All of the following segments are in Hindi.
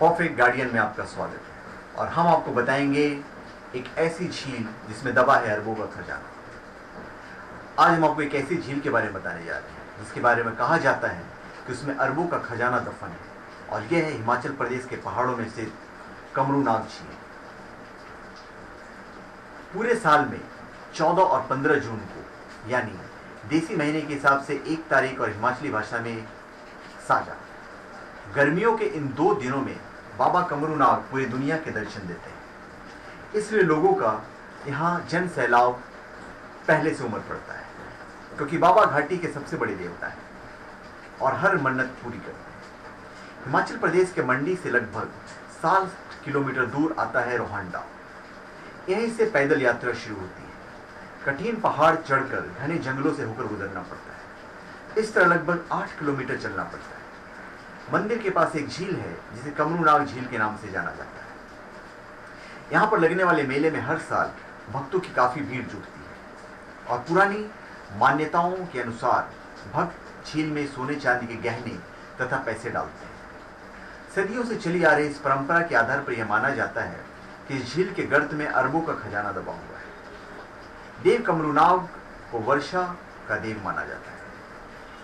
परफेक्ट गार्डियन में आपका स्वागत है और हम आपको बताएंगे एक ऐसी झील जिसमें दबा है अरबों का खजाना। आज हम आपको एक ऐसी झील के बारे में बताने जा रहे हैं जिसके बारे में कहा जाता है कि उसमें अरबों का खजाना दफन है और यह है हिमाचल प्रदेश के पहाड़ों में स्थित कमरूनाग झील। पूरे साल में 14 और 15 जून को यानी देसी महीने के हिसाब से 1 तारीख और हिमाचली भाषा में साजा, गर्मियों के इन 2 दिनों में बाबा कमरूनाग पूरी दुनिया के दर्शन देते हैं। इसलिए लोगों का यहाँ जन सैलाब पहले से उमड़ पड़ता है क्योंकि बाबा घाटी के सबसे बड़े देवता हैं और हर मन्नत पूरी करते हैं। हिमाचल प्रदेश के मंडी से लगभग 60 किलोमीटर दूर आता है रोहंडा। यहीं से पैदल यात्रा शुरू होती है। कठिन पहाड़ चढ़कर घने जंगलों से होकर गुजरना पड़ता है। इस तरह लगभग 8 किलोमीटर चलना पड़ता है। मंदिर के पास एक झील है जिसे कमरूनाग झील के नाम से जाना जाता है। यहाँ पर लगने वाले मेले में हर साल भक्तों की काफी भीड़ जुटती है और पुरानी मान्यताओं के अनुसार भक्त झील में सोने चांदी के गहने तथा पैसे डालते हैं। सदियों से चली आ रही इस परंपरा के आधार पर यह माना जाता है कि इस झील के गर्त में अरबों का खजाना दबा हुआ है। देव कमरूनाग को वर्षा का देव माना जाता है।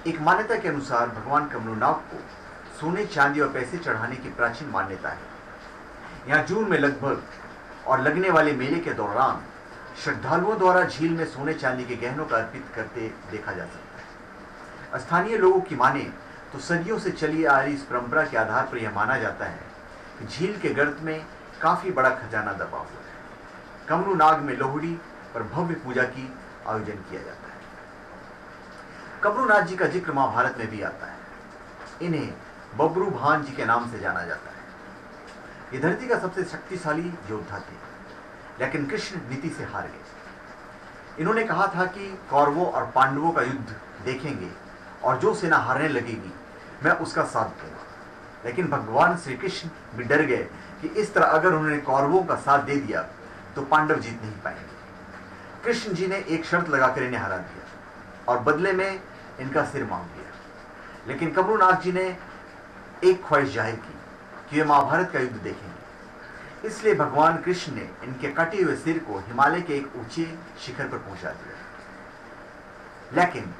एक मान्यता के अनुसार भगवान कमरूनाग को सोने चांदी और पैसे चढ़ाने की प्राचीन मान्यता है। यहाँ जून में लगभग और लगने वाले मेले के दौरान श्रद्धालुओं द्वारा झील में सोने चांदी के गहनों का अर्पित करते देखा जा सकता है। स्थानीय लोगों की माने तो सदियों से चली आ रही इस परंपरा के आधार पर यह माना जाता है कि झील के गर्त में काफी बड़ा खजाना दबा हुआ है। कमरूनाग में लोहड़ी पर भव्य पूजा की आयोजन किया जाता है। कमरूनाग जी का जिक्र महाभारत में भी आता है। इन्हें बब्रू भान जी के नाम से जाना जाता है। ये धरती का सबसे शक्तिशाली योद्धा थे, लेकिन कृष्ण नीति से हार गए। इन्होंने कहा था कि कौरवों और पांडवों का युद्ध देखेंगे और जो सेना हारने लगेगी मैं उसका साथ दूंगा। लेकिन भगवान श्री कृष्ण भी डर गए कि इस तरह अगर उन्होंने कौरवों का साथ दे दिया तो पांडव जीत नहीं पाएंगे। कृष्ण जी ने एक शर्त लगाकर इन्हें हरा दिया और बदले में इनका सिर मांग लिया। लेकिन कमरूनाग जी ने एक ख्वाहिश जाहिर की कि वे महाभारत का युद्ध देखेंगे। इसलिए भगवान कृष्ण ने इनके कटे हुए सिर को हिमालय के एक ऊंचे शिखर पर पहुंचा दिया। लेकिन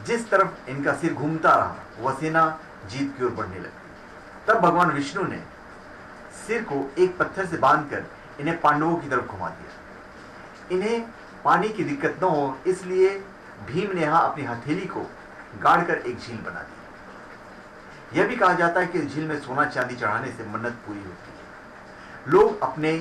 जिस तरफ इनका सिर घूमता रहा वह सेना जीत की ओर बढ़ने लगी। तब भगवान विष्णु ने सिर को एक पत्थर से बांधकर इन्हें पांडवों की तरफ घुमा दिया। इन्हें पानी की दिक्कत न हो इसलिए भीम ने यहां अपनी हथेली को गाड़कर एक झील बना दी। यह भी कहा जाता है कि इस झील में सोना चांदी चढ़ाने से मन्नत पूरी होती है। लोग अपने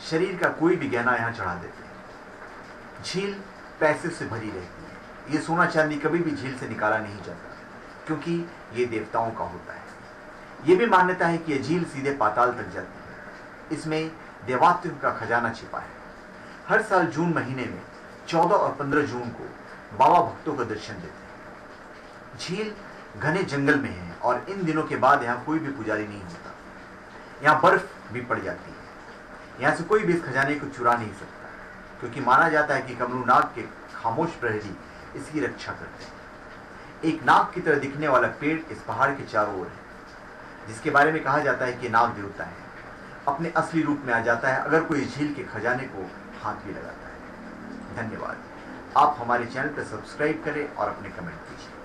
शरीर का कोई भी गहना यहां चढ़ा देते हैं। झील पैसे से भरी रहती है। यह सोना चांदी कभी भी झील से निकाला नहीं जाता क्योंकि यह देवताओं का होता है। यह भी मान्यता है कि यह झील सीधे पाताल तक जाती है। इसमें देवात्व का खजाना छिपा है। हर साल जून महीने में 14 और 15 जून को बाबा भक्तों को दर्शन देते हैं। झील घने जंगल में है और इन दिनों के बाद यहाँ कोई भी पुजारी नहीं होता। यहाँ बर्फ भी पड़ जाती है। यहाँ से कोई भी इस खजाने को चुरा नहीं सकता क्योंकि माना जाता है कि कमरूनाग के खामोश प्रहरी इसकी रक्षा करते हैं। एक नाग की तरह दिखने वाला पेड़ इस पहाड़ के चारों ओर है जिसके बारे में कहा जाता है कि नाग देवता है। अपने असली रूप में आ जाता है अगर कोई झील के खजाने को हाथ भी लगाता है। धन्यवाद। आप हमारे चैनल पर सब्सक्राइब करें और अपने कमेंट कीजिए।